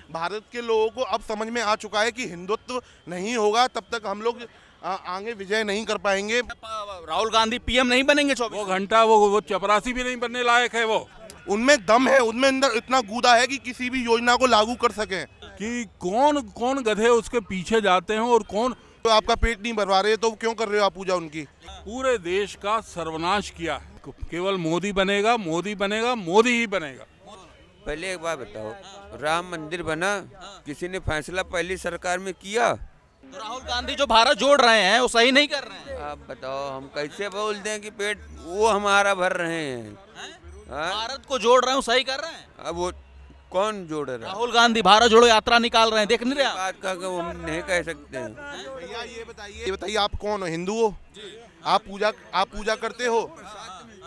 भारत के लोगों को अब समझ में आ चुका है कि हिंदुत्व नहीं होगा तब तक हम लोग आगे विजय नहीं कर पाएंगे। राहुल गांधी पीएम नहीं बनेंगे 24 वो घंटा वो चपरासी भी नहीं बनने लायक है। वो उनमें दम है, उनमें अंदर इतना गूदा है कि किसी भी योजना को लागू कर सकें। कि कौन कौन गधे उसके पीछे जाते हैं और कौन। तो आपका पेट नहीं भरवा रहे तो क्यों कर रहे हो आप पूजा उनकी? पूरे देश का सर्वनाश किया है। केवल मोदी बनेगा, मोदी बनेगा, मोदी ही बनेगा। पहले एक बात बताओ, राम मंदिर बना, किसी ने फैसला पहली सरकार में किया? तो राहुल गांधी जो भारत जोड़ रहे हैं वो सही नहीं कर रहे हैं। आप बताओ, हम कैसे बोल दें कि पेट वो हमारा भर रहे हैं? हाँ? भारत को जोड़ रहे हैं वो सही कर रहे हैं। अब वो कौन जोड़ रहा है? राहुल गांधी भारत जोड़ो यात्रा निकाल रहे हैं, देख नहीं रहे आप? बात का वो हम नहीं कह सकते हैं। भैया ये बताइए आप कौन हो? हिंदू हो? आप पूजा करते हो?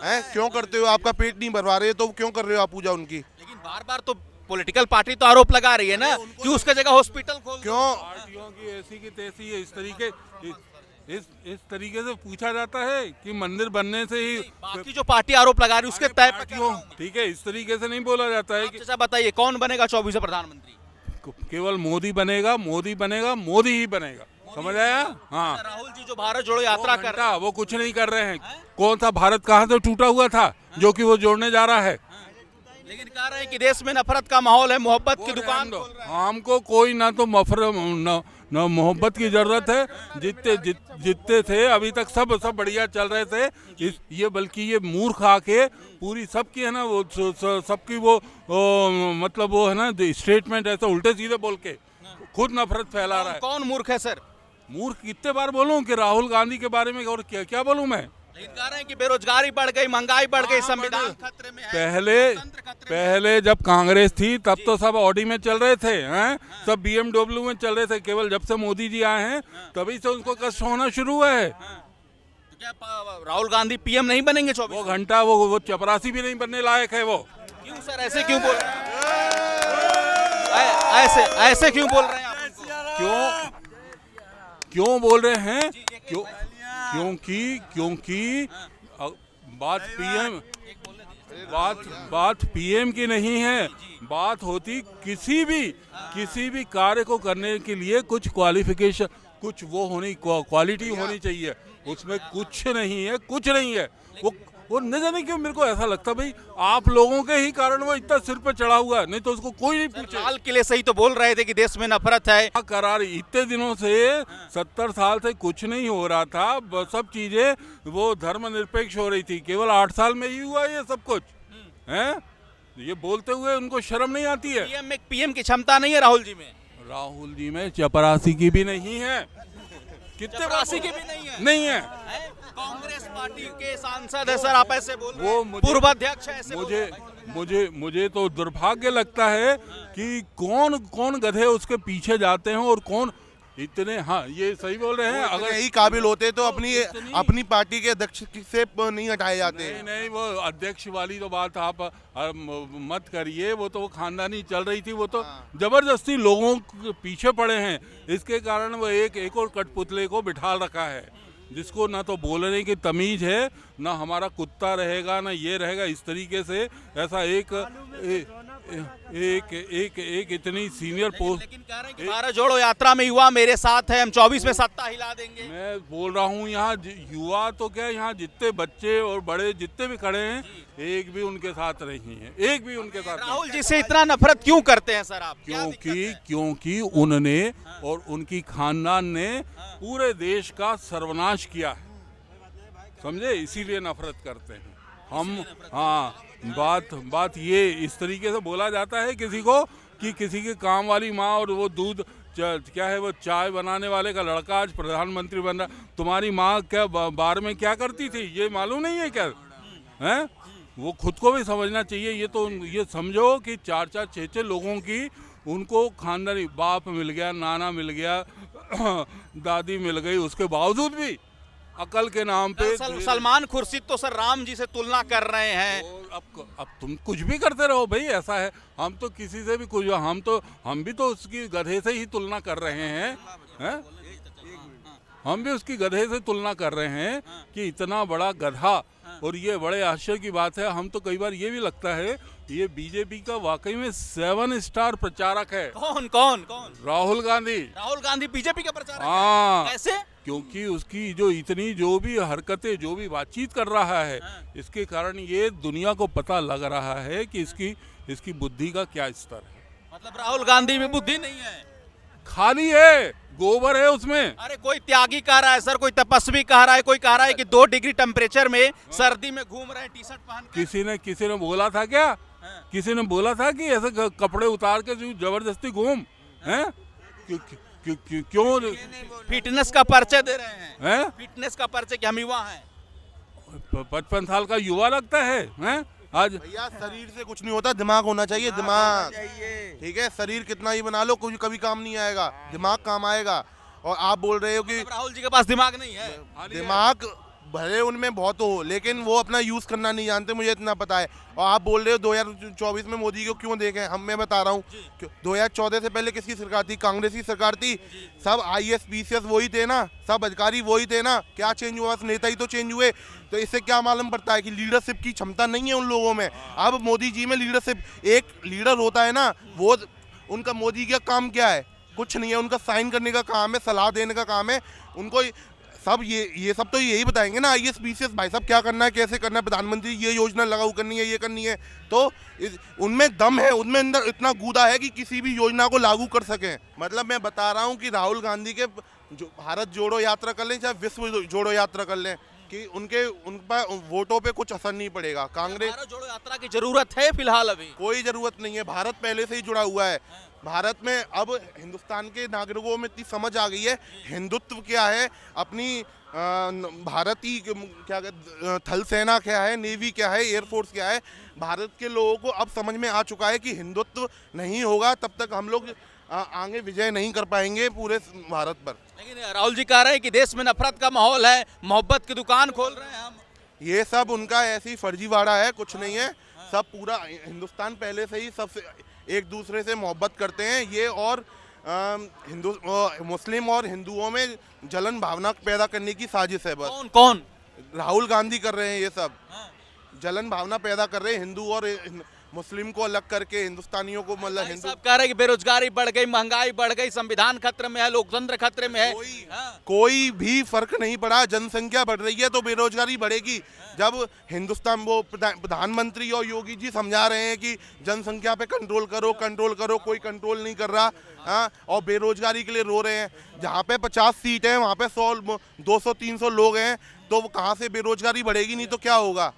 हैं क्यों करते हो? आपका पेट नहीं भरवा रहे तो क्यों कर रहे हो आप पूजा उनकी? लेकिन बार बार तो पॉलिटिकल पार्टी तो आरोप लगा रही है ना कि उसका जगह हॉस्पिटल खोल दो। क्यों? पार्टियों की ऐसी की तैसी है। इस तरीके से पूछा जाता है कि मंदिर बनने से ही बाकी जो पार्टी आरोप लगा रही है उसके तय पे पार्टियों, ठीक है, इस तरीके से नहीं बोला जाता है कि अच्छा बताइए कौन बनेगा 24 प्रधानमंत्री? केवल मोदी बनेगा, मोदी बनेगा, मोदी ही बनेगा। समझ आया? हाँ। राहुल जी जो भारत जोड़ो यात्रा कर रहे हैं, वो कुछ नहीं कर रहे हैं। कौन सा भारत कहाँ से टूटा हुआ था जो कि वो जोड़ने जा रहा है? लेकिन कह रहे हैं कि देश में नफरत का माहौल है, मोहब्बत की दुकान खोल रहे हैं। हमको कोई ना तो न मोहब्बत की जरूरत है। जितने थे अभी तक सब बढ़िया चल रहे थे। ये बल्कि ये मूर्ख आके पूरी सबकी है ना वो सबकी वो मतलब वो है ना स्टेटमेंट ऐसा उल्टे सीधे बोल के खुद नफरत फैला रहा है। कौन मूर्ख है सर? मूर्ख कितने बार बोलूं कि राहुल गांधी के बारे में और क्या क्या बोलूं मैं? लेकिन कह रहे हैं कि बेरोजगारी बढ़ गई, महंगाई बढ़ गई, संविधान खतरे में है। पहले जब कांग्रेस थी तब तो सब ऑडी में चल रहे थे, हैं? सब BMW में चल रहे थे। केवल जब से मोदी जी आए हैं तभी से उनको कष्ट होना शुरू हुआ है। तो क्या राहुल गांधी पीएम नहीं बनेंगे 24? वो घंटा वो चपरासी भी नहीं बनने लायक है। वो क्यों सर, ऐसे क्यों बोल रहे हैं? ऐसे क्यों बोल रहे हैं आप? क्यों बोल रहे हैं? क्योंकि बात पीएम की नहीं है। बात होती किसी भी कार्य को करने के लिए कुछ क्वालिफिकेशन, कुछ वो होनी, क्वालिटी होनी चाहिए। उसमें कुछ नहीं है। वो न जाने क्यों मेरे को ऐसा लगता भाई आप लोगों के ही कारण वो इतना सिर पे चढ़ा हुआ है, नहीं तो उसको कोई नहीं पूछे। लाल किले से ही तो बोल रहे थे कि देश में नफरत है। करार इतने दिनों से 70 साल से कुछ नहीं हो रहा था। सब चीजें वो धर्मनिरपेक्ष हो रही थी। केवल 8 साल में ही हुआ ये सब कुछ है। ये बोलते हुए उनको शर्म नहीं आती है? पीएम की क्षमता नहीं है राहुल जी में चपरासी की भी नहीं है। कितने चपरासी की भी नहीं है। कांग्रेस पार्टी के सांसद है सर, आप ऐसे बोल रहे हैं। वो पूर्व अध्यक्ष है ऐसे मुझे तो दुर्भाग्य लगता है कि कौन गधे उसके पीछे जाते हैं और कौन इतने। हाँ, ये सही बोल रहे हैं। अगर यही काबिल होते तो अपनी पार्टी के अध्यक्ष से नहीं हटाए जाते। नहीं, वो अध्यक्ष वाली तो बात आप मत करिए। वो तो वो खानदानी चल रही थी। वो तो जबरदस्ती लोगों के पीछे पड़े हैं। इसके कारण वो एक और कठपुतले को बिठा रखा है जिसको ना तो बोलने की तमीज है, ना हमारा कुत्ता रहेगा, ना ये रहेगा। इस तरीके से ऐसा एक इतनी सीनियर पोस्ट। लेकिन कह रहे हैं कि भारत जोड़ो यात्रा में युवा मेरे साथ है, हम 24 में सत्ता हिला देंगे। मैं बोल रहा हूँ यहाँ युवा तो क्या, यहाँ जितने बच्चे और बड़े जितने भी खड़े हैं एक भी उनके साथ नहीं है। एक भी उनके साथ। राहुल जी से इतना नफरत क्यों करते हैं सर आप? क्योंकि उन्होंने और उनकी खानदान ने पूरे देश का सर्वनाश किया है, समझे? इसीलिए नफरत करते हैं हम। हाँ, बात ये इस तरीके से बोला जाता है किसी को कि किसी के काम वाली माँ और वो दूध क्या है वो चाय बनाने वाले का लड़का आज प्रधानमंत्री बन रहा। तुम्हारी माँ क्या बार में क्या करती थी ये मालूम नहीं है क्या? हैं? वो खुद को भी समझना चाहिए। ये समझो कि 4-4, 6-6 लोगों की उनको खानदानी बाप मिल गया, नाना मिल गया, दादी मिल गई, उसके बावजूद भी अकल के नाम पे सलमान खुर्शीद तो सर राम जी से तुलना कर रहे हैं। अब तुम कुछ भी करते रहो भाई, ऐसा है। हम तो किसी से भी कुछ हम भी तो उसकी गधे से ही तुलना कर रहे हैं। हम भी उसकी गधे से तुलना कर रहे हैं कि इतना बड़ा गधा। और ये बड़े आश्चर्य की बात है, हम तो कई बार ये भी लगता है ये बीजेपी का वाकई में 7 स्टार प्रचारक है। कौन कौन कौन? राहुल गांधी। राहुल गांधी बीजेपी का प्रचारक है? हाँ, कैसे? क्योंकि उसकी जो इतनी जो भी हरकतें जो भी बातचीत कर रहा है, इसके कारण ये दुनिया को पता लग रहा है कि इसकी बुद्धि का क्या स्तर है। मतलब राहुल गांधी में बुद्धि नहीं है, खाली है, गोबर है उसमें। अरे कोई त्यागी कह रहा है सर, कोई तपस्वी कह रहा है, कोई कह रहा है कि 2 डिग्री टेम्परेचर में सर्दी में घूम रहे हैं टी शर्ट पहन के। किसी ने बोला था क्या? किसी ने बोला था कि ऐसे कपड़े उतार के जबरदस्ती घूम हैं? क्यों फिटनेस का परिचय दे रहे हैं? फिटनेस का परिचय कि हम युवा हैं। 55 साल का युवा लगता है हैं? आज भैया शरीर से कुछ नहीं होता, दिमाग होना चाहिए, दिमाग। ठीक है, शरीर कितना ही बना लो कुछ कभी काम नहीं आएगा, दिमाग काम आएगा। और आप बोल रहे हो कि राहुल जी के पास दिमाग नहीं है। दिमाग भले उनमें बहुत हो, लेकिन वो अपना यूज करना नहीं जानते, मुझे इतना पता है। और आप बोल रहे हो 2024 में मोदी को क्यों देखें, मैं बता रहा हूँ 2014 से पहले किसकी सरकार थी? कांग्रेस की सरकार थी। सब IAS PCS वही थे ना, सब अधिकारी वही थे ना, क्या चेंज हुआ? नेता ही तो चेंज हुए। तो इससे क्या मालूम पड़ता है कि लीडरशिप की क्षमता नहीं है उन लोगों में। अब मोदी जी में लीडरशिप, एक लीडर होता है ना, वो उनका मोदी का काम क्या है? कुछ नहीं है, उनका साइन करने का काम है, सलाह देने का काम है उनको। सब ये सब तो यही बताएंगे ना, IAS PCS भाई साहब क्या करना है, कैसे करना है, प्रधानमंत्री ये योजना लागू करनी है, ये करनी है। तो उनमें दम है, उनमें अंदर इतना गूदा है कि किसी भी योजना को लागू कर सकें। मतलब मैं बता रहा हूँ कि राहुल गांधी के जो भारत जोड़ो यात्रा कर लें चाहे विश्व जोड़ो यात्रा कर लें, कि उन पर वोटों पे कुछ असर नहीं पड़ेगा। कांग्रेस भारत जोड़ो यात्रा की जरूरत है फिलहाल? अभी कोई जरूरत नहीं है, भारत पहले से ही जुड़ा हुआ है। भारत में अब हिंदुस्तान के नागरिकों में इतनी समझ आ गई है हिंदुत्व क्या है, अपनी भारतीय क्या थल सेना क्या है, नेवी क्या है, एयरफोर्स क्या है। भारत के लोगों को अब समझ में आ चुका है कि हिंदुत्व नहीं होगा तब तक हम लोग आगे विजय नहीं कर पाएंगे पूरे भारत पर। लेकिन राहुल जी कह रहे हैं कि देश में नफरत का माहौल है, मोहब्बत की दुकान खोल रहे हैं हम। ये सब उनका ऐसी फर्जीवाड़ा है, कुछ नहीं है। सब पूरा हिंदुस्तान पहले से ही सबसे एक दूसरे से मोहब्बत करते हैं ये, और मुस्लिम और हिंदुओं में जलन भावना पैदा करने की साजिश है बस। कौन कौन? राहुल गांधी कर रहे हैं ये सब, जलन भावना पैदा कर रहे हैं हिंदू और मुस्लिम को अलग करके, हिंदुस्तानियों को मतलब हिंदू। सब कह रहे हैं कि बेरोजगारी बढ़ गई, महंगाई बढ़ गई, संविधान खतरे में है, लोकतंत्र खतरे में है। कोई भी फर्क नहीं पड़ा, जनसंख्या बढ़ रही है तो बेरोजगारी बढ़ेगी। जब हिंदुस्तान वो प्रधानमंत्री और योगी जी समझा रहे हैं कि जनसंख्या पे कंट्रोल करो कंट्रोल करो, कोई कंट्रोल नहीं कर रहा। और बेरोजगारी के लिए रो रहे हैं। जहाँ पे 50 सीट है वहाँ पे 100 200 300 लोग हैं, तो कहाँ से बेरोजगारी बढ़ेगी? नहीं तो क्या होगा?